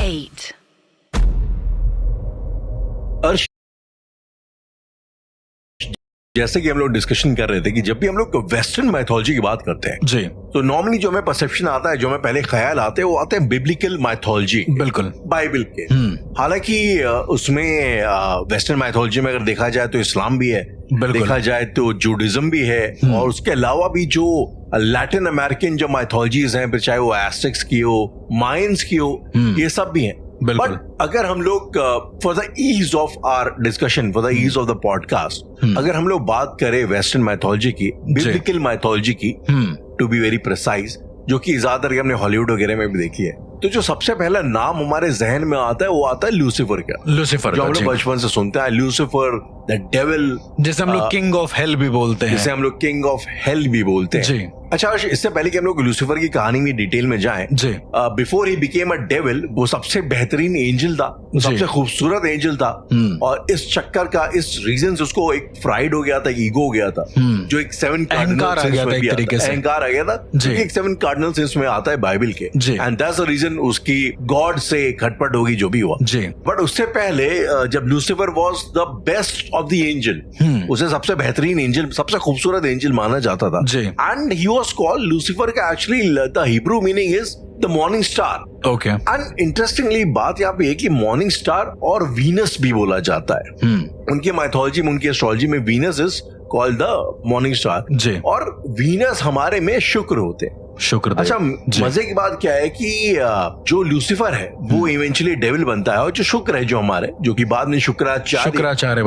8. अर्श, जैसे कि हम लोग डिस्कशन कर रहे थे कि जब भी हम लोग वेस्टर्न माइथोलॉजी की बात करते हैं जी, तो नॉर्मली जो हमें परसेप्शन आता है, जो हमें पहले ख्याल आते हैं, वो आते हैं बिब्लिकल माइथोलॉजी, बिल्कुल बाइबल के। हालांकि उसमें वेस्टर्न माइथोलॉजी में अगर देखा जाए तो इस्लाम भी है, देखा जाए तो जूडिज्म भी है, और उसके अलावा भी जो लैटिन अमेरिकन जो माइथोलॉजीज हैं, चाहे वो एस्टेक्स की हो, मायंस की हो, ये सब भी हैं। बट अगर हम लोग for the ease of our discussion, for the ease of the podcast, अगर हम लोग बात करें वेस्टर्न माइथोलॉजी की, बिब्लिकल माइथोलॉजी की, टू बी वेरी प्रिसाइज, जो कि ज्यादातर हमने हॉलीवुड वगैरह में भी देखी है, तो जो सबसे पहला नाम हमारे जहन में आता है वो आता है लूसीफर का। लूसीफर जो हम लोग बचपन से सुनते हैं, लूसीफर, द डेविल, जिसे हम लोग किंग ऑफ हेल भी बोलते हैं, जिसे हम लोग किंग ऑफ हेल भी बोलते हैं जी। अच्छा, इससे पहले कि हम लोग लूसीफर की कहानी में डिटेल में जाएं, before he became a devil, वो सबसे बेहतरीन एंजल था, सबसे खूबसूरत एंजल था, और इस चक्कर का, इस रीजन से उसको एक फ्राइड हो गया था, ईगो हो गया था, जो एक 7 अहंकार आ गया था, एक तरीके से अहंकार आ गया था, जो एक 7 कार्डिनल सिंस में आता है बाइबल के, एंड दैट्स द रीजन उसकी गॉड से खटपट होगी, जो भी हुआ। बट उससे पहले जब Lucifer was the best of the angel, उसे सबसे बेहतरीन एंजल, सबसे खूबसूरत एंजल माना जाता था, and he was called Lucifer का actually the Hebrew meaning is the morning star. Okay, and interestingly बात यहाँ पे है कि मॉर्निंग स्टार और वीनस भी बोला जाता है। उनकी माइथोलॉजी में, उनकी एस्ट्रोलॉजी में Venus is called the morning star, और वीनस हमारे में शुक्र होते हैं, शुक्र। अच्छा, मजे की बात क्या है कि जो लूसीफर है वो इवेंचुअली डेविल बनता है, और जो शुक्र है, जो हमारे, जो कि बाद में शुक्राचार्य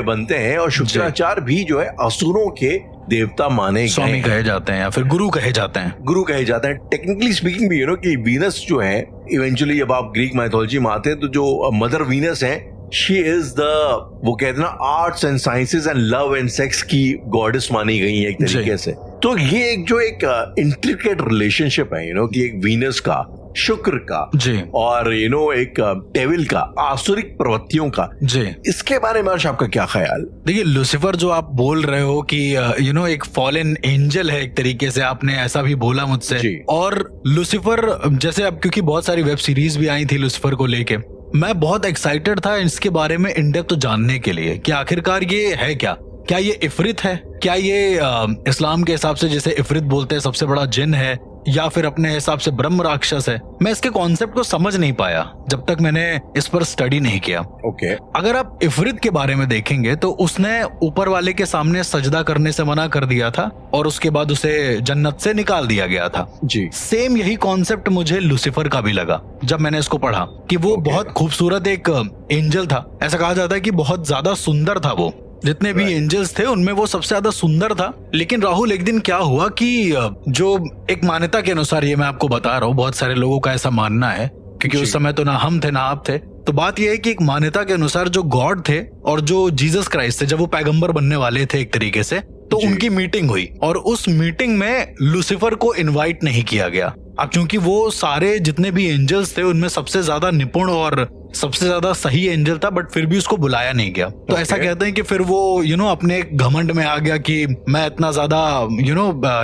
बनते हैं, और शुक्राचार्य भी जो है असुरों के देवता माने गए, स्वामी कहे जाते हैं, या फिर गुरु कहे जाते हैं, टेक्निकली स्पीकिंग भी, कि वीनस जो है इवेंचुअली जब आप ग्रीक माइथोलॉजी में आते हैं तो जो मदर वीनस है, शी इज द, वो कहते हैं ना, arts and sciences and love and sex की गॉडेस मानी गई है एक तरीके से। तो ये एक जो एक इंट्रिकेट रिलेशनशिप है, कि एक वीनस का, शुक्र का, और एक डेविल का, आसुरिक प्रवृत्तियों का, इसके बारे में आपका क्या ख्याल? देखिए, लूसीफर जो आप बोल रहे हो कि एक फॉलन एंजल है, एक तरीके से आपने ऐसा भी बोला मुझसे, और लूसीफर जैसे अब, क्योंकि बहुत सारी वेब सीरीज भी आई थी लूसीफर को लेके, मैं बहुत एक्साइटेड था इसके बारे में इन डेप्थ जानने के लिए कि आखिरकार ये है क्या ये इफरित है, क्या ये इस्लाम के हिसाब से जिसे इफरित बोलते हैं सबसे बड़ा जिन है, या फिर अपने हिसाब से ब्रह्म राक्षस है। मैं इसके कॉन्सेप्ट को समझ नहीं पाया जब तक मैंने इस पर स्टडी नहीं किया। अगर आप इफरित के बारे में देखेंगे तो उसने ऊपर वाले के सामने सजदा करने से मना कर दिया था, और उसके बाद उसे जन्नत से निकाल दिया गया था जी। सेम यही कॉन्सेप्ट मुझे लूसीफर का भी लगा जब मैंने इसको पढ़ा, कि वो बहुत खूबसूरत एक एंजल था। ऐसा कहा जाता है कि बहुत ज्यादा सुंदर था वो, जितने भी एंजल्स थे उनमें वो सबसे ज्यादा सुंदर था। लेकिन राहुल, एक दिन क्या हुआ कि जो एक मान्यता के अनुसार, ये मैं आपको बता रहा हूँ, बहुत सारे लोगों का ऐसा मानना है, क्योंकि उस समय तो ना हम थे ना आप थे, तो बात यह है कि एक मान्यता के अनुसार जो गॉड थे और जो जीसस क्राइस्ट थे, जब वो पैगंबर बनने वाले थे एक तरीके से, तो उनकी मीटिंग हुई, और उस मीटिंग में लूसीफर को इनवाइट नहीं किया गया। अब क्योंकि वो सारे जितने भी एंजल्स थे उनमें सबसे ज्यादा निपुण और सबसे ज्यादा सही एंजल था, बट फिर भी उसको बुलाया नहीं गया। तो ऐसा कहते हैं कि फिर वो अपने घमंड में आ गया कि मैं इतना ज्यादा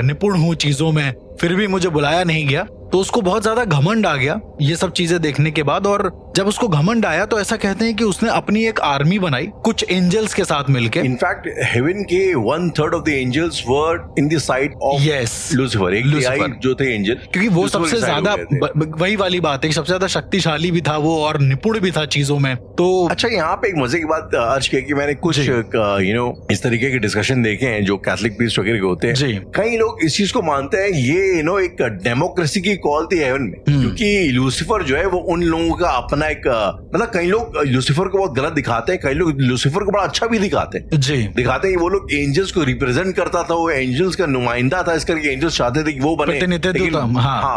निपुण हूँ चीजों में, फिर भी मुझे बुलाया नहीं गया। तो उसको बहुत ज्यादा घमंड आ गया ये सब चीजें देखने के बाद, और जब उसको घमंड आया तो ऐसा कहते हैं कि उसने अपनी एक आर्मी बनाई कुछ एंजल्स के साथ मिलके। इनफैक्ट हेवन के 1/3 of the angels were in the side of Lucifer, एक जो थे एंजल, क्योंकि वो सबसे ज्यादा, वही वाली बात है कि सबसे ज्यादा शक्तिशाली भी था वो और निपुण भी था चीजों में। तो अच्छा, यहाँ पे एक मजे की बात अर्ज की कि मैंने कुछ इस तरीके के डिस्कशन देखे हैं जो कैथोलिक प्रीस्ट वगैरह के होते हैं। कई लोग इस चीज को मानते हैं ये एक डेमोक्रेसी की कॉल थी हेवन में, क्योंकि लूसीफर जो है वो उन लोगों का अपना एक, मतलब कई लोग लूसीफर को बहुत गलत दिखाते हैं, कई लोग लूसीफर को बड़ा अच्छा भी दिखाते हैं दिखाते हैं कि वो लोग एंजल्स को रिप्रेजेंट करता था, वो एंजल्स का नुमाइंदा था, इस करके एंजल्स चाहते थे कि वो बने,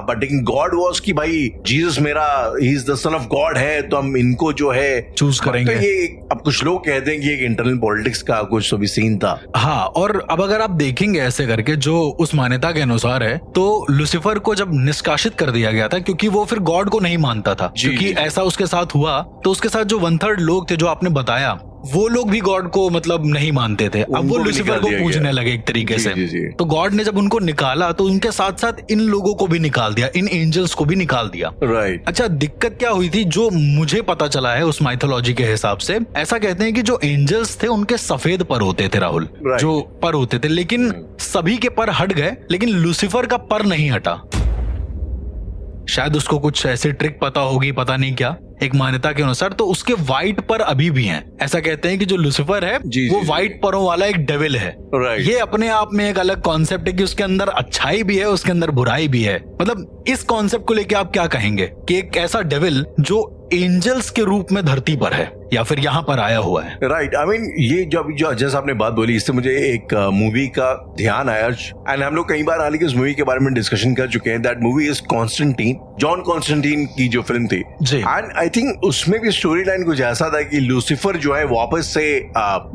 बट लेकिन गॉड वाज कि भाई जीसस मेरा, he is the son of God है, तो हम इनको जो है चूज करेंगे। तो ये अब कुछ लोग कहते हैं कि एक इंटरनल पॉलिटिक्स का कुछ तो भी सीन था। हाँ, और अब अगर आप देखेंगे ऐसे करके जो उस मान्यता के अनुसार है, तो लूसीफर को जब निष्कासित कर दिया गया था, क्योंकि वो फिर गॉड को नहीं मानता था, क्योंकि ऐसा उसके साथ हुआ, तो उसके साथ जो 1/3 लोग थे जो आपने बताया, वो लोग भी गॉड को मतलब नहीं मानते थे, अब वो लूसीफर को पूजने लगे एक तरीके से। तो गॉड ने जब उनको निकाला तो उनके साथ साथ इन लोगों को भी निकाल दिया, इन एंजल्स को भी निकाल दिया। राइट। अच्छा, दिक्कत क्या हुई थी जो मुझे पता चला है उस माइथोलॉजी के हिसाब से, ऐसा कहते हैं कि जो एंजल्स थे उनके सफेद पर होते थे राहुल, जो पर होते थे, लेकिन सभी के पर हट गए, लेकिन लूसीफर का पर नहीं हटा। शायद उसको कुछ ऐसी ट्रिक पता होगी, पता नहीं क्या, एक मान्यता के अनुसार तो उसके व्हाइट पर अभी भी हैं। ऐसा कहते हैं कि जो लूसीफर है वो व्हाइट परों वाला एक डेविल है। ये अपने आप में एक अलग कॉन्सेप्ट है कि उसके अंदर अच्छाई भी है, उसके अंदर बुराई भी है। मतलब इस कॉन्सेप्ट को लेके आप क्या कहेंगे कि एक ऐसा डेविल जो एंजल्स के रूप में धरती पर है या फिर यहाँ पर आया हुआ है? राइट। आई मीन ये जो जैसे आपने बात बोली, इससे मुझे एक मूवी का ध्यान आया, एंड हम लोग कई बार हालांकि इस मूवी के बारे में डिस्कशन कर चुके हैं। That movie is Constantine, John Constantine की जो फिल्म थी। एंड आई थिंक उसमें भी स्टोरी लाइन कुछ ऐसा था कि लूसीफर जो है वापस से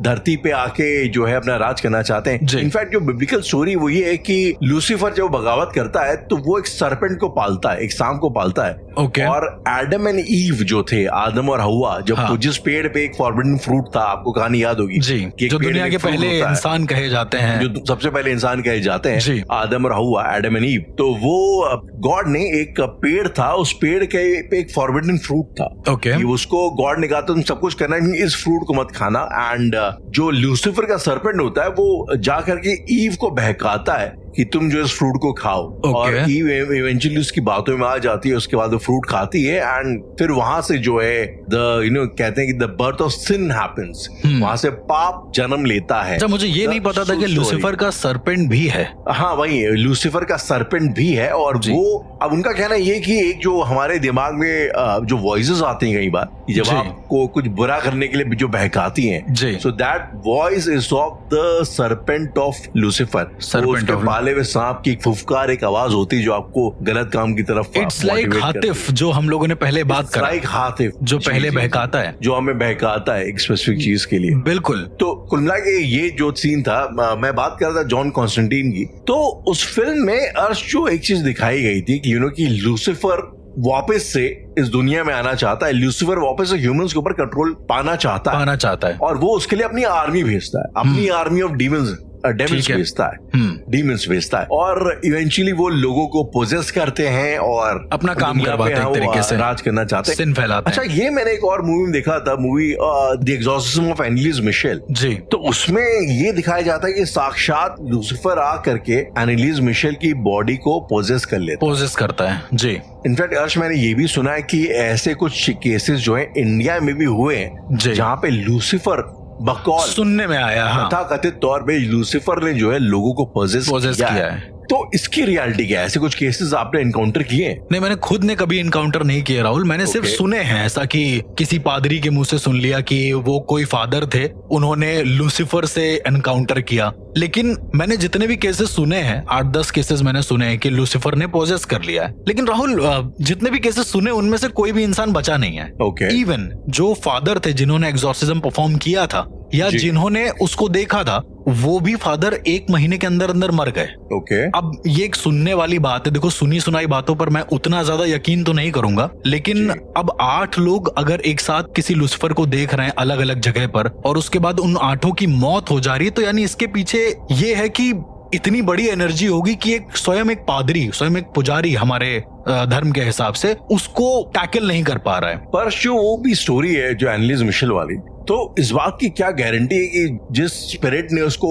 धरती पे आके जो है अपना राज करना चाहते हैं। इनफैक्ट जो बिब्लिकल स्टोरी वो ये है कि लूसीफर जब बगावत करता है तो वो एक सर्पेंट को पालता है, एक सांप को पालता है। और एडम एंड ईव जो थे, आदम और हवा, जब जिस पेड़ पे एक फॉरबिडन फ्रूट था, आपको कहानी याद होगी जी, जो दुनिया के पहले इंसान कहे जाते हैं, जो सबसे पहले इंसान कहे जाते हैं, आदम और हवा, एडम एंड ईव। तो वो गॉड ने एक पेड़ था, उस पेड़ के पे एक फॉरबिडन फ्रूट था। कि उसको गॉड ने कहा तुम सब कुछ करना है, इस फ्रूट को मत खाना। एंड जो लूसीफर का सर्पेंट होता है वो जाकर के ईव को बहकाता है कि तुम जो इस फ्रूट को खाओ। और ईव इवेंचुअली उसकी बातों में आ जाती है, उसके बाद वो फ्रूट खाती है, एंड फिर वहां से जो है कहते हैं कि the birth of sin happens, वहां से पाप जन्म लेता है। अच्छा, मुझे ये नहीं पता था कि लूसीफर का सर्पेंट भी है। हाँ, वही लूसीफर का सर्पेंट भी है। और वो अब उनका कहना ये कि एक जो हमारे दिमाग में जो वॉइसेस आती हैं कई बार, जब आपको कुछ बुरा करने के लिए जो बहकाती हैं, so that voice is of the serpent of Lucifer. पाले हुए सांप की फुफकार एक आवाज होती है जो आपको गलत काम की तरफ, इट्स लाइक हातिफ, जो हम लोगों ने पहले बात करा, लाइक हातिफ जो पहले बहकाता है, जो हमें बहकाता है एक स्पेसिफिक चीज के लिए। बिल्कुल। तो कुल मिला के ये जो सीन था, मैं बात कर रहा था जॉन कॉन्स्टेंटीन की, तो उस फिल्म में अर्श जो एक चीज दिखाई गई थी कि लूसीफर वापस से इस दुनिया में आना चाहता है, लूसीफर वापस से ह्यूमंस के ऊपर कंट्रोल पाना चाहता है, और वो उसके लिए अपनी आर्मी भेजता है, अपनी आर्मी ऑफ डीमंस भेजता है, डीमंस भेजता है, और इवेंचुअली वो लोगों को पोजेस करते हैं और अपना काम करवाते हैं, एक तरीके से राज करना चाहते हैं, सिन फैलाते हैं। अच्छा, ये मैंने एक और मूवी में देखा था, movie the exorcism of Anneliese Michel ji. तो उसमें ये दिखाया जाता है कि साक्षात लूसीफर आ करके एनालिस मिशेल की बॉडी को पोजेस करता है जी। इनफैक्ट अर्श, मैंने ये भी सुना है कि ऐसे कुछ केसेस जो है इंडिया में भी हुए हैं जहाँ पे लूसीफर बकौल सुनने में आया, कथित तौर पे लूसीफर ने जो है लोगों को पोजेस किया है। तो इसकी रियलिटी क्या है? ऐसे कुछ केसेस आपने एनकाउंटर किए? नहीं, मैंने खुद ने कभी एनकाउंटर नहीं किया राहुल। मैंने सिर्फ सुने हैं ऐसा कि किसी पादरी के मुंह से सुन लिया कि वो कोई फादर थे, उन्होंने लूसीफर से एनकाउंटर किया। लेकिन मैंने जितने भी केसेस सुने हैं, 8-10 केसेस मैंने सुने हैं कि लूसीफर ने पोजेस कर लिया है। लेकिन राहुल, जितने भी केसेस सुने उनमें से कोई भी इंसान बचा नहीं है। इवन जो फादर थे जिन्होंने एग्जॉर्सिज्म परफॉर्म किया था या जिन्होंने उसको देखा था, वो भी फादर 1 महीने के अंदर अंदर मर गए। अब ये एक सुनने वाली बात है। देखो, सुनी सुनाई बातों पर मैं उतना ज्यादा यकीन तो नहीं करूंगा, लेकिन अब 8 लोग अगर एक साथ किसी लूसीफर को देख रहे हैं अलग अलग जगह पर, और उसके बाद उन 8 की मौत हो जा रही है, तो यानी इसके पीछे ये है कि इतनी बड़ी एनर्जी होगी कि स्वयं एक पादरी, स्वयं एक पुजारी हमारे धर्म के हिसाब से उसको टैकल नहीं कर पा रहा है। पर जो वो भी स्टोरी है जो एनालिस मिशेल वाली, तो इस बात की क्या गारंटी है कि जिस स्पिरिट ने उसको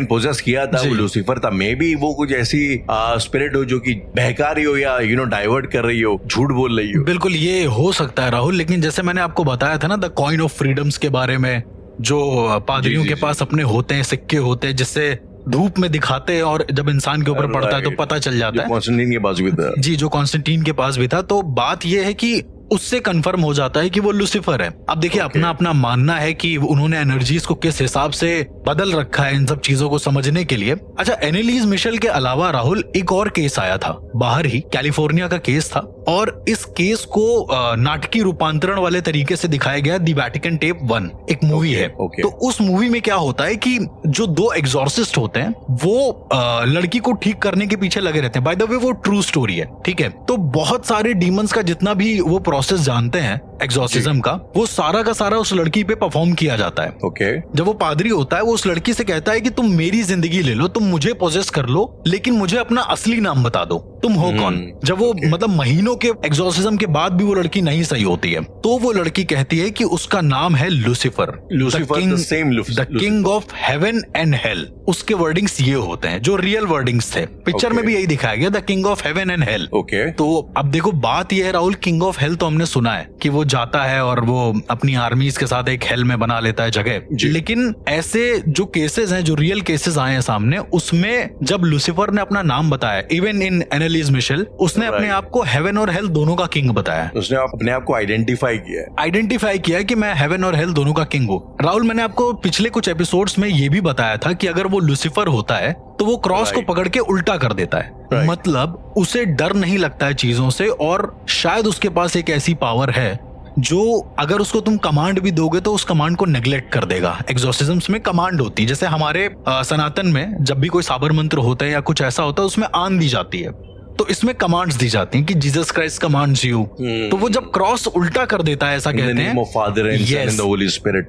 पोजेस किया था वो लूसीफर था? मे बी वो कुछ ऐसी स्पिरिट हो जो कि बहका रही हो या डाइवर्ट कर रही हो, झूठ बोल रही हो। बिल्कुल, ये हो सकता है राहुल। लेकिन जैसे मैंने आपको बताया था ना, द कॉइन ऑफ फ्रीडम्स के बारे में, जो पादरियों के पास अपने होते हैं, सिक्के होते हैं, जिससे धूप में दिखाते हैं और जब इंसान के ऊपर पड़ता है तो पता चल जाता है। कॉन्स्टेंटीन के पास भी था जी, जो कॉन्स्टेंटीन के पास भी था। तो बात यह है कि उससे कंफर्म हो जाता है कि वो लूसीफर है। अब देखिए, अपना अपना मानना है कि उन्होंने एनर्जीज को किस हिसाब से बदल रखा है इन सब चीजों को समझने के लिए। अच्छा, एनालिस मिशेल के अलावा राहुल, एक और केस आया था बाहर ही, कैलिफोर्निया का केस था, और इस केस को नाटकीय रूपांतरण वाले तरीके से दिखाया गया। द वैटिकन टेप 1 एक मूवी है। तो उस मूवी में क्या होता है कि जो 2 एग्जॉर्सिस्ट होते हैं वो लड़की को ठीक करने के पीछे लगे रहते हैं। बाय द वे, वो ट्रू स्टोरी है, ठीक है। तो बहुत सारे डीमंस का जितना भी वो प्रोसेस जानते हैं, एग्जॉर्सिज्म का, वो सारा का सारा उस लड़की पे परफॉर्म किया जाता है। ओके। जब वो पादरी होता है, वो उस लड़की से कहता है कि तुम मेरी जिंदगी ले लो, तुम मुझे पोजेस कर लो, लेकिन मुझे अपना असली नाम बता दो, तुम हो कौन। जब वो मतलब महीनों के एग्जॉर्सिज्म के बाद भी वो लड़की नहीं सही होती है, तो वो लड़की कहती है कि उसका नाम है Lucifer, the king of heaven and hell. उसके वर्डिंग्स ये होते हैं जो रियल वर्डिंग्स थे। पिक्चर में भी यही दिखाया गया, the king of heaven and hell. Okay. तो अब देखो बात ये है राहुल, किंग ऑफ हेल तो हमने सुना है कि वो जाता है और वो अपनी आर्मीज के साथ एक हेल में बना लेता है जगह, लेकिन ऐसे जो केसेस हैं, जो रियल केसेस आए हैं सामने, उसमें जब लूसीफर ने अपना नाम बताया, इवन इन एनालिस मिशेल, उसने अपने आप को हेवन और हेल दोनों का किंग बताया। उसने अपने आप को आइडेंटिफाई किया कि मैं हेवन और हेल दोनों का किंग हूँ। राहुल, मैंने आपको पिछले कुछ एपिसोड्स में ये भी बताया था कि अगर वो लूसीफर होता है तो वो क्रॉस को पकड़ के उल्टा कर देता है। मतलब उसे डर नहीं लगता है चीजों से, और शायद उसके पास एक ऐसी पावर है जो अगर उसको तुम कमांड भी दोगे तो उस कमांड को नेग्लेक्ट कर देगा। एग्जॉर्सिज्म्स में कमांड होती है, जैसे हमारे सनातन में जब भी कोई साबर मंत्र होता है या कुछ ऐसा होता है, उसमें आन दी जाती है, तो इसमें कमांड्स दी जाती हैं कि जीसस क्राइस्ट कमांड्स यू। तो वो जब क्रॉस उल्टा कर देता है, ऐसा कहते हैं,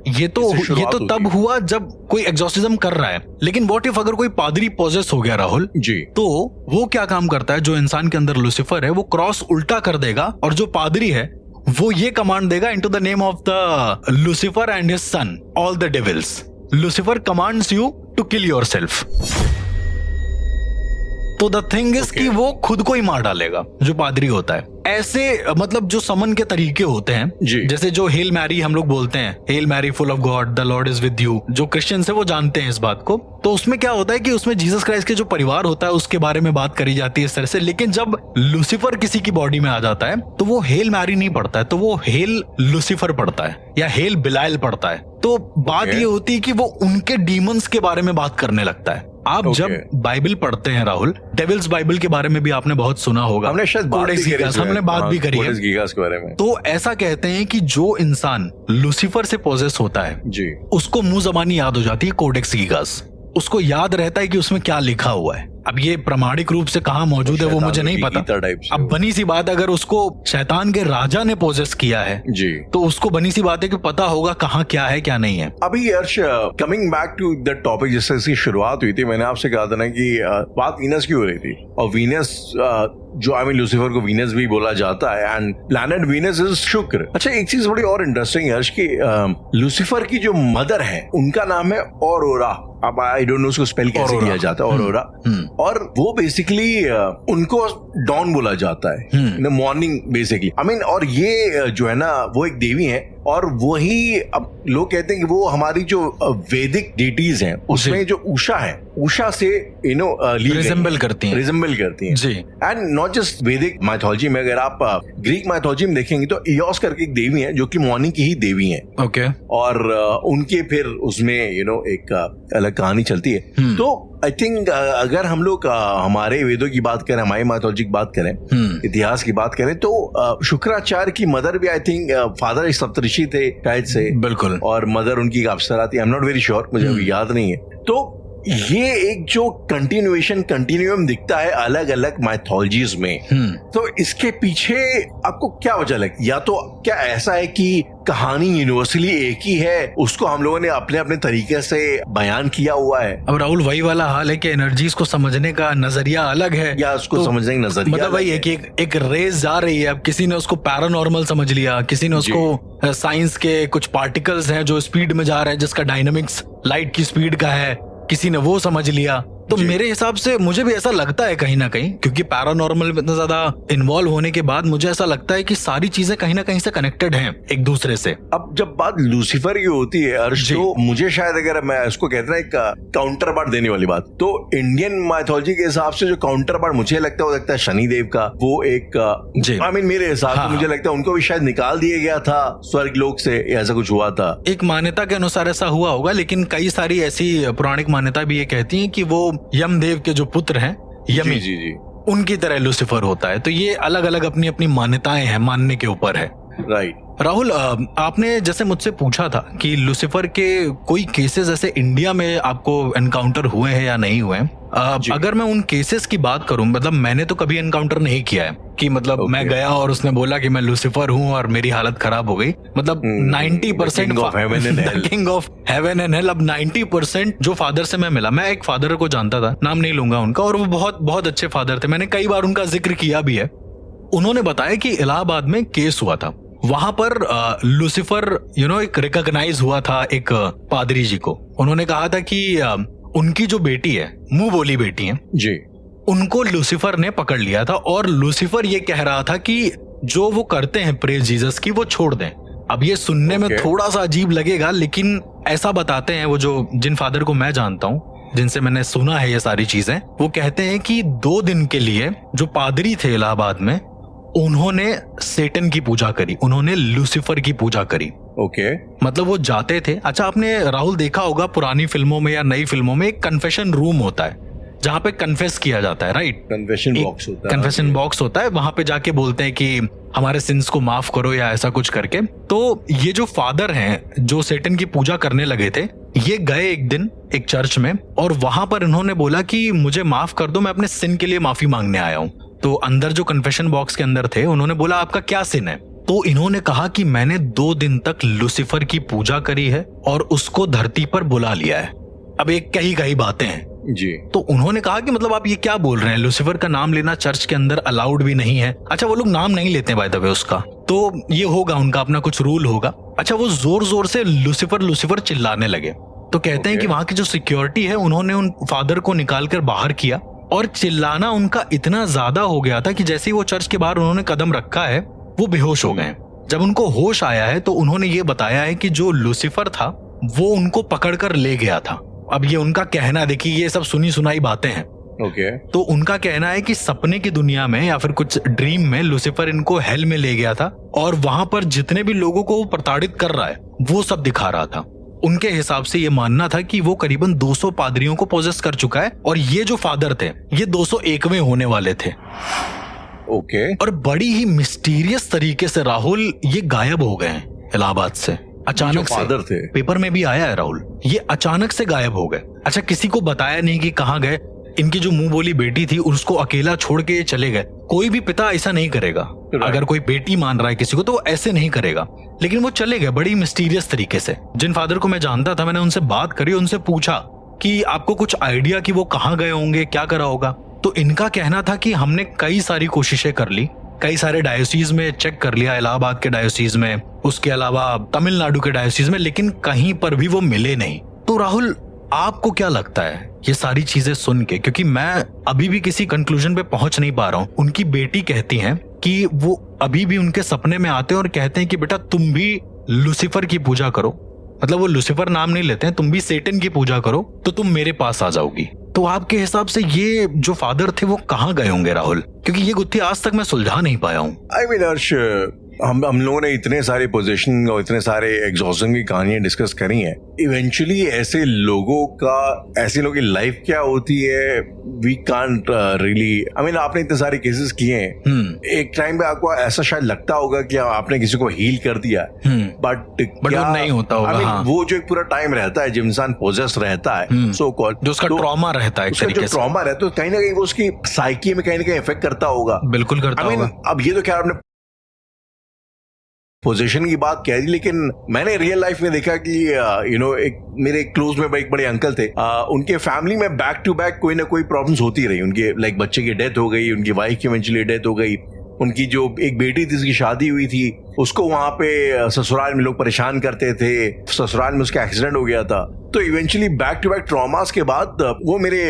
ये तो तब हुआ जब कोई एग्जॉर्सिज्म कर रहा है। लेकिन व्हाट इफ अगर कोई पादरी पोजेस हो गया राहुल जी, तो वो क्या काम करता है, जो इंसान के अंदर लूसीफर है वो क्रॉस उल्टा कर देगा, और जो पादरी है वो ये कमांड देगा, into the name of the Lucifer and his son all the devils, Lucifer commands you to kill yourself. तो द थिंग इज कि वो खुद को ही मार डालेगा जो पादरी होता है। ऐसे मतलब जो समन के तरीके होते हैं, जैसे जो हेल मैरी हम लोग बोलते हैं, hail Mary full of God, the Lord is with you, जो क्रिश्चियंस है वो जानते हैं इस बात को। तो उसमें क्या होता है कि उसमें जीसस क्राइस्ट के जो परिवार होता है उसके बारे में बात करी जाती है इस तरह से। लेकिन जब लूसीफर किसी की बॉडी में आ जाता है तो वो हेल मैरी नहीं पढ़ता है, तो वो हेल लूसीफर पढ़ता है या हेल बिलायल पढ़ता है। तो बात ये होती है कि वो उनके डीमंस के बारे में बात करने लगता है। आप जब बाइबल पढ़ते हैं राहुल, डेविल्स बाइबल के बारे में भी आपने बहुत सुना होगा, हमने शायद बात भी करी है के बारे में। तो ऐसा कहते हैं कि जो इंसान लूसीफर से पोजेस होता है जी, उसको मुंह जबानी याद हो जाती है कोडेक्स गीगास, उसको याद रहता है कि उसमें क्या लिखा हुआ है। अब ये प्रमाणिक रूप से कहाँ मौजूद है वो मुझे नहीं पता। अब बनी सी बात, अगर उसको शैतान के राजा ने पोजेस किया है जी, तो उसको बनी सी बात है कि पता होगा कहाँ क्या है क्या नहीं है। अभी Harsh, coming back to the topic, जिससे इसकी शुरुआत हुई थी, मैंने आपसे कहा था ना कि बात वीनस की हो रही थी, और वीनस जो लूसीफर को वीनस भी बोला जाता है, एंड प्लैनेट वीनस इज शुक्र। अच्छा, एक चीज बड़ी और इंटरेस्टिंग हर्ष की, लूसीफर की जो मदर है उनका नाम है ऑरोरा। अब आई डोंट नो उसको स्पेल कैसे किया जाता है, ऑरोरा। और वो बेसिकली उनको डॉन बोला जाता है, मॉर्निंग बेसिकली, आई मीन। और ये जो है ना वो एक देवी है, और वही अब लोग कहते हैं कि वो हमारी जो वैदिक डेटीज हैं उसमें जो उषा है, उषा से रिजेंबल करती हैं जी। एंड नॉट जस्ट वैदिक माइथोलॉजी में, अगर आप ग्रीक माइथोलॉजी में देखेंगे तो इयोस करके एक देवी है जो कि मॉर्निंग की ही देवी है। ओके। और उनके फिर उसमें एक अलग कहानी चलती है। तो आई थिंक अगर हम लोग हमारे वेदों की बात करें, हमारी माइथोलॉजी की बात करें, इतिहास की बात करें, तो शुक्राचार्य की मदर भी आई थिंक फादर एक सप्तऋषि थे शायद से, बिल्कुल, और मदर उनकी अप्सरा थी। I am not very sure, मुझे अभी याद नहीं है। तो ये एक जो कंटिन्यूम दिखता है अलग अलग माइथोलॉजीज में, तो इसके पीछे आपको क्या वजह लगती? या तो क्या ऐसा है कि कहानी यूनिवर्सली एक ही है, उसको हम लोगों ने अपने अपने तरीके से बयान किया हुआ है? अब राहुल वही वाला हाल है कि एनर्जीज को समझने का नजरिया अलग है, या उसको तो समझने का नजरिया मतलब वही है कि एक रेस जा रही है। अब किसी ने उसको पैरानॉर्मल समझ लिया, किसी ने उसको साइंस के कुछ पार्टिकल्स हैं जो स्पीड में जा रहे हैं, जिसका डायनामिक्स लाइट की स्पीड का है, किसी ने वो समझ लिया। तो मेरे हिसाब से मुझे भी ऐसा लगता है कहीं ना कहीं, क्योंकि पैरानॉर्मल में इतना ज्यादा इन्वॉल्व होने के बाद मुझे ऐसा लगता है कि सारी चीजें कहीं ना कहीं से कनेक्टेड हैं एक दूसरे से। अब जब बात लूसीफर की होती है अर्श, तो मुझे शायद, अगर मैं इसको कहता हूँ एक काउंटर पार्ट देने वाली बात, तो इंडियन माइथोलॉजी के हिसाब से जो काउंटर पार्ट मुझे लगता है वो लगता है शनिदेव का। वो एक आई मीन मेरे हिसाब से मुझे लगता है उनको भी शायद निकाल दिया गया था स्वर्ग लोक से, ऐसा कुछ हुआ था। एक मान्यता के अनुसार ऐसा हुआ होगा, लेकिन कई सारी ऐसी पौराणिक मान्यता भी ये कहती है कि वो यमदेव के जो पुत्र हैं, यमी, जी, उनकी तरह लूसीफर होता है। तो ये अलग अलग अपनी अपनी मान्यताएं हैं, मानने के ऊपर है। राइट। राहुल, आपने जैसे मुझसे पूछा था कि लूसीफर के कोई केसेस ऐसे इंडिया में आपको एनकाउंटर हुए हैं या नहीं हुए हैं। अगर मैं उन केसेस की बात करूं, मतलब मैंने तो कभी एनकाउंटर नहीं किया है कि मतलब मैं गया और उसने बोला कि मैं लूसीफर हूं और मेरी हालत खराब हो गई। मतलब 90% king of heaven and hell. अब 90% जो फादर से मैं मिला, मैं एक फादर को जानता था, नाम नहीं लूंगा उनका, और वो बहुत बहुत अच्छे फादर थे, मैंने कई बार उनका जिक्र किया भी है। उन्होंने बताया कि इलाहाबाद में केस हुआ था, वहां पर लूसीफर एक रिकॉग्नाइज हुआ था एक पादरी जी को। उन्होंने कहा था कि उनकी जो बेटी है, मुंह बोली बेटी है जी, उनको लूसीफर ने पकड़ लिया था और लूसीफर ये कह रहा था कि जो वो करते हैं प्रेज जीसस की, वो छोड़ दें। अब ये सुनने में थोड़ा सा अजीब लगेगा, लेकिन ऐसा बताते हैं वो जिन फादर को मैं जानता हूँ, जिनसे मैंने सुना है ये सारी चीजें, वो कहते हैं कि 2 दिन के लिए जो पादरी थे इलाहाबाद में, उन्होंने सेटन की पूजा करी, उन्होंने लूसीफर की पूजा करी। ओके। मतलब वो जाते थे। अच्छा, आपने राहुल देखा होगा पुरानी फिल्मों में या नई फिल्मों में एक कन्फेशन रूम होता है जहाँ पे कन्फेस किया जाता है, राइट? कन्फेशन बॉक्स होता है। कन्फेशन बॉक्स होता है, वहां पे जाके बोलते हैं कि हमारे सिंस को माफ करो या ऐसा कुछ करके। तो ये जो फादर हैं जो सेटन की पूजा करने लगे थे, ये गए एक दिन एक चर्च में और वहां पर इन्होंने बोला कि मुझे माफ कर दो, मैं अपने सिन के लिए माफी मांगने आया हूँ। तो अंदर जो कन्फेशन बॉक्स के अंदर थे, उन्होंने बोला आपका क्या सिन है? तो इन्होंने कहा कि मैंने 2 दिन तक लूसीफर की पूजा करी है और उसको धरती पर बुला लिया है। अब एक कही बातें हैं जी। तो उन्होंने कहा कि मतलब आप ये क्या बोल रहे हैं, लूसीफर का नाम लेना चर्च के अंदर अलाउड भी नहीं है। अच्छा, वो लोग नाम नहीं लेते बाय द वे उसका, तो ये होगा उनका अपना कुछ रूल होगा। अच्छा, वो जोर जोर से लूसीफर लूसीफर चिल्लाने लगे। तो कहते हैं कि वहां की जो सिक्योरिटी है, उन्होंने उन फादर को निकाल कर बाहर किया और चिल्लाना उनका इतना ज्यादा हो गया था कि जैसे ही वो चर्च के बाहर उन्होंने कदम रखा है, वो बेहोश हो गए। जब उनको होश आया है तो उन्होंने ये बताया है कि जो लूसीफर था वो उनको पकड़कर ले गया था। अब ये उनका कहना, देखिए ये सब सुनी सुनाई बातें हैं। ओके। तो उनका कहना है कि सपने की दुनिया में या फिर कुछ ड्रीम में लूसीफर इनको हेल में ले गया था और वहां पर जितने भी लोगों को वो प्रताड़ित कर रहा है वो सब दिखा रहा था। उनके हिसाब से ये मानना था कि वो करीबन 200 पादरियों को पोजेस कर चुका है और ये जो फादर थे ये 201वें होने वाले थे। ओके। और बड़ी ही मिस्टीरियस तरीके से राहुल ये गायब हो गए हैं इलाहाबाद से। अचानक से फादर थे, पेपर में भी आया है राहुल, ये अचानक से गायब हो गए। अच्छा, किसी को बताया नहीं कि कहाँ गए। इनकी जो मुंह बोली बेटी थी उसको अकेला छोड़ के चले गए। कोई भी पिता ऐसा नहीं करेगा, अगर कोई बेटी मान रहा है किसी को तो वो ऐसे नहीं करेगा, लेकिन वो चले गए बड़ी मिस्टीरियस तरीके से। जिन फादर को मैं जानता था, मैंने उनसे बात करी, उनसे पूछा कि आपको कुछ आइडिया कि वो कहाँ गए होंगे, क्या करा होगा? तो इनका कहना था कि हमने कई सारी कोशिशें कर ली, कई सारे डायोसीज में चेक कर लिया, इलाहाबाद के डायोसीज में, उसके अलावा तमिलनाडु के डायोसीज में, लेकिन कहीं पर भी वो मिले नहीं। तो राहुल, आपको क्या लगता है ये सारी चीजें सुन के? क्योंकि मैं अभी भी किसी कंक्लूजन पे पहुंच नहीं पा रहा हूँ। उनकी बेटी कहती है कि वो अभी भी उनके सपने में आते हैं और कहते हैं कि बेटा तुम भी लूसीफर की पूजा करो, मतलब वो लूसीफर नाम नहीं लेते हैं, तुम भी सेटन की पूजा करो तो तुम मेरे पास आ जाओगी। तो आपके हिसाब से ये जो फादर थे वो कहाँ गए होंगे राहुल? क्योंकि ये गुत्थी आज तक मैं सुलझा नहीं पाया हूँ। आई मीन हर्ष, हम लोगों ने इतने सारे पोजीशन और इतने सारे एग्जॉस्शन की कहानियां डिस्कस करी हैं। इवेंचुअली ऐसे लोगों की लाइफ क्या होती है, we can't really, I mean आपने इतने सारे केसेस किए हैं, एक टाइम पे आपको ऐसा शायद लगता होगा कि आपने किसी को हील कर दिया, बट वो नहीं होता होगा। हाँ। वो जो एक पूरा टाइम रहता है जब इंसान पोजेस रहता है, सो कॉल्ड, जो उसका ट्रॉमा रहता है, जो ट्रॉमा रहता है, कहीं ना कहीं वो उसकी साइकी में कहीं ना कहीं इफेक्ट करता होगा। बिल्कुल करता होगा। अब ये तो क्या आपने पोजीशन की बात कह दी, लेकिन मैंने रियल लाइफ में देखा कि एक मेरे क्लोज में एक बड़े अंकल थे, उनके फैमिली में बैक टू बैक कोई ना कोई प्रॉब्लम्स होती रही। उनके लाइक बच्चे की डेथ हो गई, उनकी वाइफ की इवेंचुअली डेथ हो गई, उनकी जो एक बेटी थी उसकी शादी हुई थी, उसको वहां पे ससुराल में लोग परेशान करते थे, ससुराल में उसका एक्सीडेंट हो गया था। तो eventually back to back traumas के बाद वो मेरे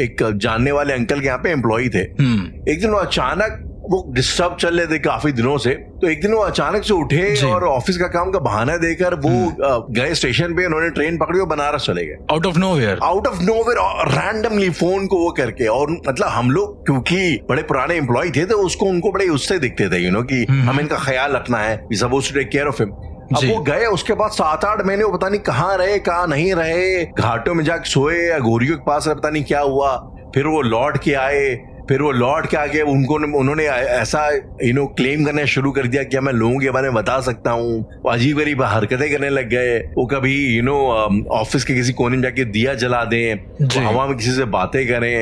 एक जानने वाले अंकल के यहाँ पे एम्प्लॉय थे। एक दिन वो अचानक, वो डिस्टर्ब चल रहे थे काफी दिनों से, तो एक दिन वो अचानक से उठे और ऑफिस का काम का बहाना देकर वो गए स्टेशन पे, उन्होंने ट्रेन पकड़ी और बनारस चले गए। Out of nowhere randomly phone को वो करके। और मतलब हम लोग क्योंकि बड़े पुराने एम्प्लॉय थे तो उनको बड़े उससे दिखते थे कि हमें इनका ख्याल रखना है, we supposed to take care of him. अब वो गए, उसके बाद 7-8 महीने वो पता नहीं कहाँ रहे, कहाँ नहीं रहे, घाटों में जाके सोए या गोरियों के पास पता नहीं क्या हुआ। फिर वो लौट के आए, फिर वो लौट के आके उन्होंने ऐसा क्लेम करना शुरू कर दिया कि मैं लोगों के बारे में बता सकता हूँ। वो अजीब गरीब हरकतें करने लग गए। वो कभी ऑफिस के किसी कोने में जाके दिया जला दें, हवा में किसी से बातें करें,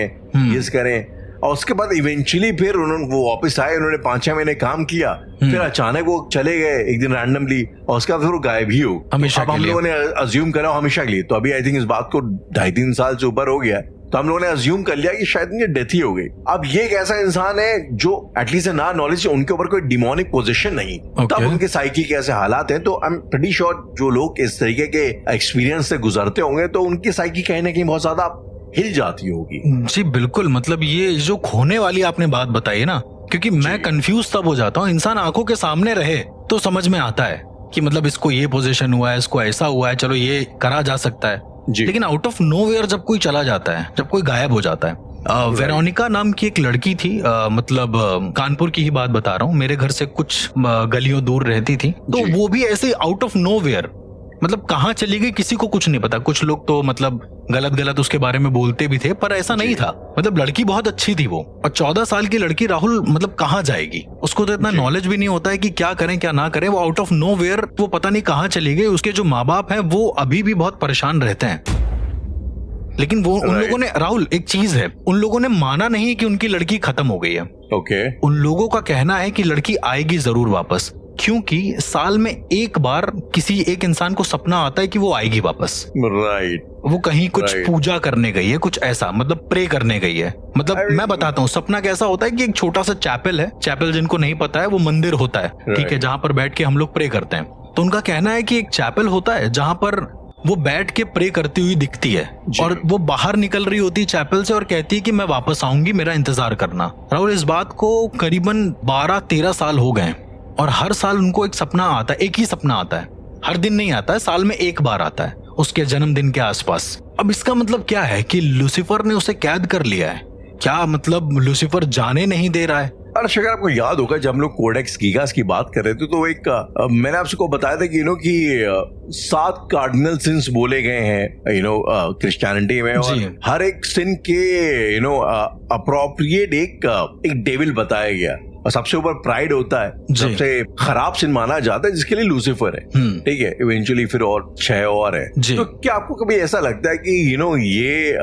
ये करें। और उसके बाद इवेंचुअली फिर वो वापस आए, उन्होंने 5-6 महीने काम किया, फिर अचानक वो चले गए एक दिन रैंडमली, और उसके बाद फिर वो गायब ही हो। अब हम लोगों ने अज्यूम करा हमेशा के लिए। तो अभी आई थिंक इस बात को 2.5-3 साल से ऊपर हो गया, तो हम लोगों ने अज्यूम कर लिया कि शायद उनकी डेथ ही हो गई। अब ये एक ऐसा इंसान है जो एटलीस्ट ना नॉलेज, उनके ऊपर कोई डिमोनिक पोजीशन नहीं, तब उनके साइकी के ऐसे हालात हैं। तो आई एम प्रीटी श्योर जो लोग इस तरीके के एक्सपीरियंस से गुजरते होंगे तो उनकी साइकी कहीं ना कहीं बहुत ज्यादा हिल जाती होगी। जी बिल्कुल, मतलब ये जो खोने वाली आपने बात बताई ना, क्योंकि मैं कंफ्यूज तब हो जाता हूँ। इंसान आंखों के सामने रहे तो समझ में आता है कि मतलब इसको ये पोजीशन हुआ है, इसको ऐसा हुआ है, चलो ये करा जा सकता है। लेकिन आउट ऑफ नोवेयर जब कोई चला जाता है, जब कोई गायब हो जाता है। वेरोनिका नाम की एक लड़की थी, मतलब कानपुर की ही बात बता रहा हूँ, मेरे घर से कुछ गलियों दूर रहती थी। तो वो भी ऐसे आउट ऑफ नोवेयर, मतलब कहाँ चली गई किसी को कुछ नहीं पता। कुछ लोग तो मतलब गलत उसके बारे में बोलते भी थे, पर ऐसा नहीं था। मतलब लड़की बहुत अच्छी थी वो, और 14 साल की लड़की राहुल मतलब कहाँ जाएगी, उसको तो इतना नॉलेज भी नहीं होता है कि क्या करें क्या ना करें। वो आउट ऑफ नोवेयर वो पता नहीं कहाँ चली गई। उसके जो माँ बाप हैं वो अभी भी बहुत परेशान रहते हैं। लेकिन वो उन लोगों ने, राहुल एक चीज है, उन लोगों ने माना नहीं कि उनकी लड़की खत्म हो गई है। उन लोगों का कहना है कि लड़की आएगी जरूर वापस, क्योंकि साल में एक बार किसी एक इंसान को सपना आता है कि वो आएगी वापस। वो कहीं कुछ पूजा करने गई है, कुछ ऐसा, मतलब प्रे करने गई है। मतलब मैं बताता हूँ सपना कैसा होता है कि एक छोटा सा चैपल है, चैपल जिनको नहीं पता है वो मंदिर होता है, ठीक है, जहाँ पर बैठ के हम लोग प्रे करते हैं। तो उनका कहना है कि एक चैपल होता है जहाँ पर वो बैठ के प्रे करती हुई दिखती है, और वो बाहर निकल रही होती है चैपल से और कहती है कि मैं वापस आऊंगी, मेरा इंतजार करना। राहुल इस बात को करीबन 12-13 साल हो गए, और हर साल उनको एक सपना आता है, एक ही सपना आता है, हर दिन नहीं आता है, साल में एक बार आता है, उसके जन्मदिन के आसपास। अब इसका मतलब क्या है कि लूसीफर ने उसे कैद कर लिया है क्या? मतलब लूसीफर जाने नहीं दे रहा है। और अगर आपको याद होगा जब हम लोग कोडेक्स गीगास की बात कर रहे थे, तो एक मैंने आपसे को बताया था कि 7 कार्डिनल सिंस बोले गए हैं क्रिश्चियनिटी में, और हर एक सिन के अप्रोप्रिएट एक डेविल बताया गया। और सबसे ऊपर प्राइड होता है, सबसे खराब सिन माना जाता है जिसके लिए लूसीफर है, ठीक है। इवेंचुअली फिर और 6 और है। तो क्या आपको कभी ऐसा लगता है कि ये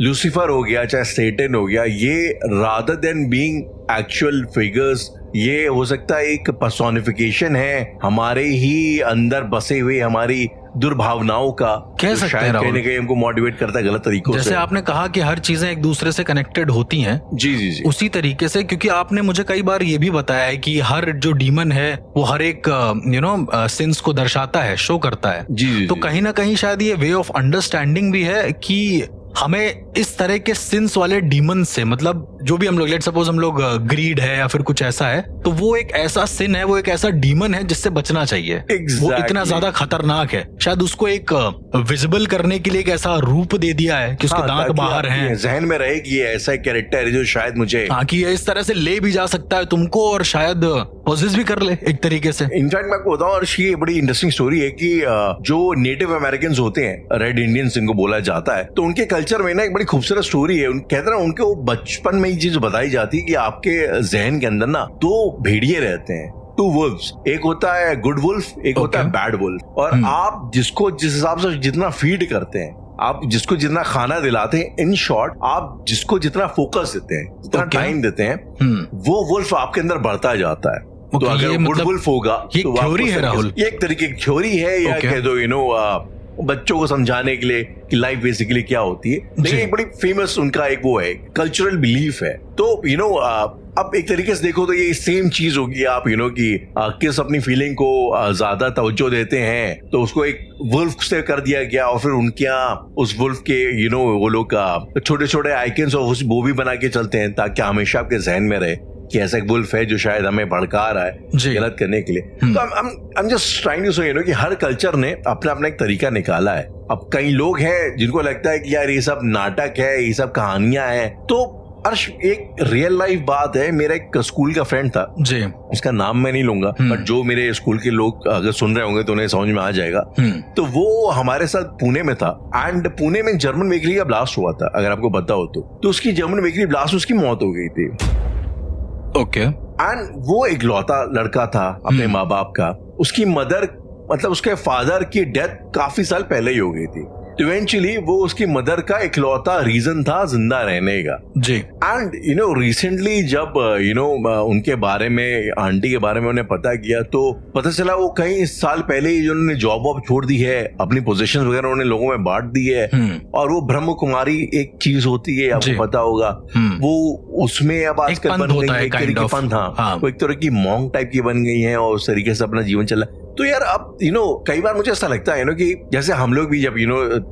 लूसीफर हो गया चाहे सेटन हो गया, ये rather than being actual figures, ये हो सकता है एक पर्सोनिफिकेशन है हमारे ही अंदर बसे हुए हमारी दुर्भावनाओं का, कह सकते हैं, कहीं ना कहीं हमको मोटिवेट करता है गलत तरीकों से। जैसे आपने कहा कि हर चीजें एक दूसरे से कनेक्टेड होती हैं, जी, उसी तरीके से, क्योंकि आपने मुझे कई बार ये भी बताया है कि हर जो डीमन है वो हर एक सिंस को दर्शाता है, शो करता है। तो कहीं ना कहीं शायद ये वे ऑफ अंडरस्टैंडिंग भी है कि हमें इस तरह के सिंस वाले डीमन से, मतलब जो भी हम लोग, लेट सपोज हम लोग ग्रीड है या फिर कुछ ऐसा है, तो वो एक ऐसा सिन है, वो एक ऐसा डीमन है जिससे बचना चाहिए। वो इतना ज्यादा खतरनाक है, शायद उसको एक विजिबल करने के लिए एक ऐसा रूप दे दिया है कि उसके दांत बाहर हैं, जहन में रहे कि ये ऐसा कैरेक्टर है जो शायद मुझे, कि ये इस तरह से ले भी जा सकता है तुमको और शायद पोजेस भी कर ले एक तरीके से। इनफैक्ट मैं आपको बताऊं, और ये बड़ी इंटरेस्टिंग स्टोरी है कि जो नेटिव अमेरिकन होते हैं, रेड इंडियंस इनको बोला जाता है, तो उनके कल्चर में ना एक बड़ी खूबसूरत स्टोरी है। कहते हैं उनके वो बचपन में ये चीज बताई जाती है कि आपके जहन के अंदर ना 2 भेड़िए रहते हैं, 2 वुल्व्स, एक होता है गुड वुल्फ, एक होता है बैड वुल्फ। और आप जिसको जिस हिसाब से जितना फीड करते हैं, आप जिसको जितना खाना दिलाते हैं, इन शॉर्ट आप जिसको जितना फोकस देते हैं, जितना टाइम देते हैं, वो वुल्फ आपके अंदर बढ़ता जाता है। तो अगर गुड वुल्फ होगा, तो थ्योरी है राहुल, ये एक तरीके की थ्योरी है, या कह दो बच्चों को समझाने के लिए कि लाइफ बेसिकली क्या होती है। लेकिन एक बड़ी फेमस उनका एक वो है, कल्चरल बिलीफ है। तो अब एक तरीके से देखो तो ये सेम चीज होगी, आप कि किस अपनी फीलिंग को ज्यादा तवज्जो देते हैं, तो उसको एक वुल्फ से कर दिया गया, और फिर उनके यहाँ उस वुल्फ के वो लोग छोटे छोटे आइकन्स और वो भी बना के चलते हैं, ताकि हमेशा आपके जहन में रहे कि ऐसा एक वुल्फ है जो शायद हमें भड़का रहा है गलत करने के लिए। तो I'm just trying to say कि हर कल्चर ने अपना अपना एक तरीका निकाला है। अब कई लोग हैं जिनको लगता है कि यार ये सब नाटक है, ये सब कहानियां हैं, तो अर्श एक रियल लाइफ बात है, मेरा एक स्कूल का फ्रेंड था जी, उसका नाम मैं नहीं लूंगा, बट जो मेरे स्कूल के लोग अगर सुन रहे होंगे तो उन्हें समझ में आ जाएगा। तो वो हमारे साथ पुणे में था, एंड पुणे में जर्मन बेकरी का ब्लास्ट हुआ था, अगर आपको पता हो तो उसकी जर्मन बेकरी ब्लास्ट, उसकी मौत हो गई थी। ओके। एंड वो इकलौता लड़का था अपने माँ बाप का, उसकी मदर मतलब उसके फादर की डेथ काफी साल पहले ही हो गई थी, तो इवेंचुअली वो उसकी मदर का इकलौता रीजन था जिंदा रहने का जी। एंड रिसेंटली जब उनके बारे में, आंटी के बारे में उन्हें पता किया तो पता चला वो कई साल पहले ही उन्होंने जॉब वॉब छोड़ दी है, अपनी पोजीशन वगैरह उन्होंने लोगों में बांट दी है, और वो ब्रह्म कुमारी एक चीज होती है, आपको पता होगा, वो उसमें अब आजकल बन गई है एक तरीके की पंथ, वो एक तरह की मॉन्ग टाइप की बन गई है और उस तरीके से अपना जीवन चला। तो यार अब कई बार मुझे ऐसा लगता है कि जैसे हम लोग भी जब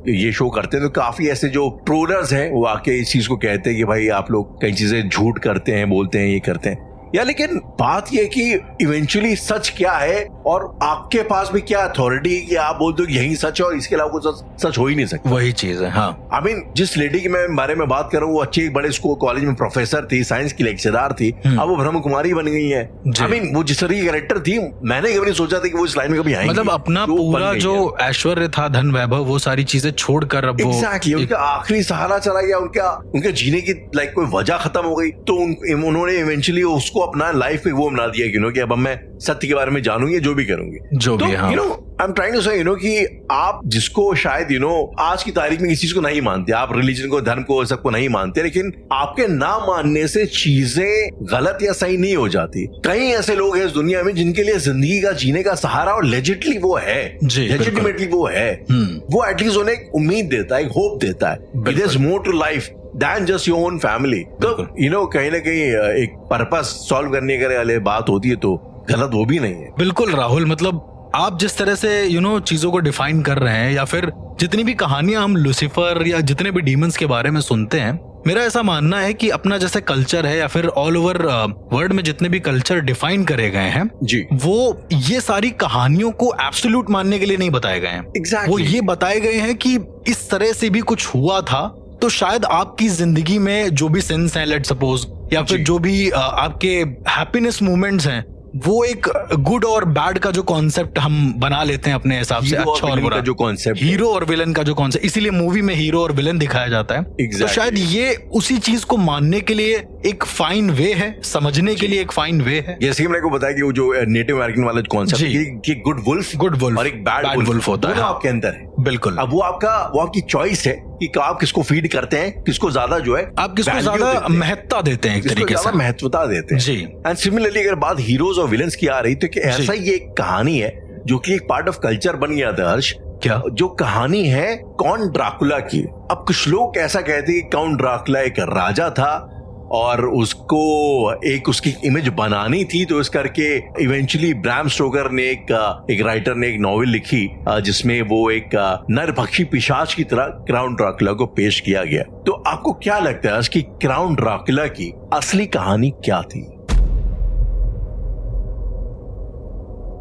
ये शो करते हैं तो काफी ऐसे जो ट्रोलर्स हैं वो आके इस चीज को कहते हैं कि भाई आप लोग कई चीजें झूठ करते हैं, बोलते हैं, ये करते हैं या, लेकिन बात ये कि इवेंचुअली सच क्या है और आपके पास भी क्या अथॉरिटी है कि आप बोल दो यही सच है और इसके अलावा कुछ सच हो ही नहीं सकता। वही चीज है। हाँ, आई मीन जिस लेडी के मैं बारे में बात कर रहा हूँ वो अच्छे बड़े स्कूल कॉलेज में प्रोफेसर थी, साइंस की लेक्चरर थी, अब वो ब्रह्म कुमारी बन गई है। आई मीन वो जिस तरह की कैरेक्टर थी, मैंने कभी नहीं सोचा था कि वो इस लाइन में कभी आएंगी। मतलब अपना पूरा जो ऐश्वर्य था, धन वैभव, वो सारी चीजें छोड़कर अब एग्जैक्टली उनका आखिरी सहारा चला गया, उनके जीने की लाइक कोई वजह खत्म हो गई, तो उन्होंने इवेंचुअली उसको अपना लाइफ वो बना दिया कि अब मैं सत्य के बारे में जानूंगी, जो भी करूंगी, जो भी। हाँ। आई एम ट्राइंग टू से कि आप जिसको शायद आज की तारीख में किसी चीज को नहीं मानते, आप रिलीजन को, धर्म को, सबको नहीं मानते, लेकिन आपके ना मानने से चीजें गलत या सही नहीं हो जाती। कई ऐसे लोग हैं इस दुनिया में जिनके लिए जिंदगी का जीने का सहारा और लेजिटली वो है, लेजिटिमेटली वो है, वो एटलीस्ट उन्हें एक उम्मीद देता है, एक होप देता है, there is more to life than just your own family। तो कहीं ना कहीं एक पर्पस सॉल्व करने के लिए बात होती है तो गलत वो भी नहीं है। बिल्कुल राहुल, मतलब आप जिस तरह से चीजों को डिफाइन कर रहे हैं, या फिर जितनी भी कहानियां हम लूसीफर या जितने भी डीमंस के बारे में सुनते हैं, मेरा ऐसा मानना है कि अपना जैसे कल्चर है या फिर ऑल ओवर वर्ल्ड में जितने भी कल्चर डिफाइन करे गए हैं जी, वो ये सारी कहानियों को एब्सोल्यूट मानने के लिए नहीं बताए गए हैं। Exactly। वो ये बताए गए हैं कि इस तरह से भी कुछ हुआ था, तो शायद आपकी जिंदगी में जो भी सिंस हैं, लेट सपोज, या फिर जो भी आपके हैप्पीनेस मोमेंट्स हैं, वो एक गुड और बैड का जो कॉन्सेप्ट हम बना लेते हैं अपने हिसाब से, अच्छा और बुरा, जो कॉन्सेप्ट, हीरो और विलन का जो कॉन्सेप्ट, इसीलिए मूवी में हीरो और विलन दिखाया जाता है। तो शायद ये उसी चीज को मानने के लिए एक फाइन वे है, समझने के लिए एक फाइन वे है। जैसे कि मैंने को बताया कि वो जो नेटिव अमेरिकन वाला कॉन्सेप्ट कि गुड वुल्फ और एक बैड वुल्फ होता है, आपके अंदर है। बिल्कुल। अब वो आपकी चॉइस है कि आप किसको फीड करते हैं, किसको ज्यादा आप किसको ज्यादा महत्ता देते हैं, एक तरीके से महत्वता देते हैं जी। एंड सिमिलरली अगर बात हीरोज और विलन्स की आ रही तो ऐसा ही एक कहानी है जो कि एक पार्ट ऑफ कल्चर बन गया था हर्ष। क्या? जो कहानी है काउंट ड्राकुला की। अब कुछ लोग ऐसा कहते हैं कि काउंट ड्राकुला एक राजा था और उसको एक उसकी इमेज बनानी थी, तो इस करके इवेंचुअली ब्राम स्टोकर ने एक राइटर ने एक नॉवेल लिखी जिसमें वो एक नरभक्षी पिशाच की तरह काउंट ड्राकुला को पेश किया गया। तो आपको क्या लगता है कि काउंट ड्राकुला की असली कहानी क्या थी?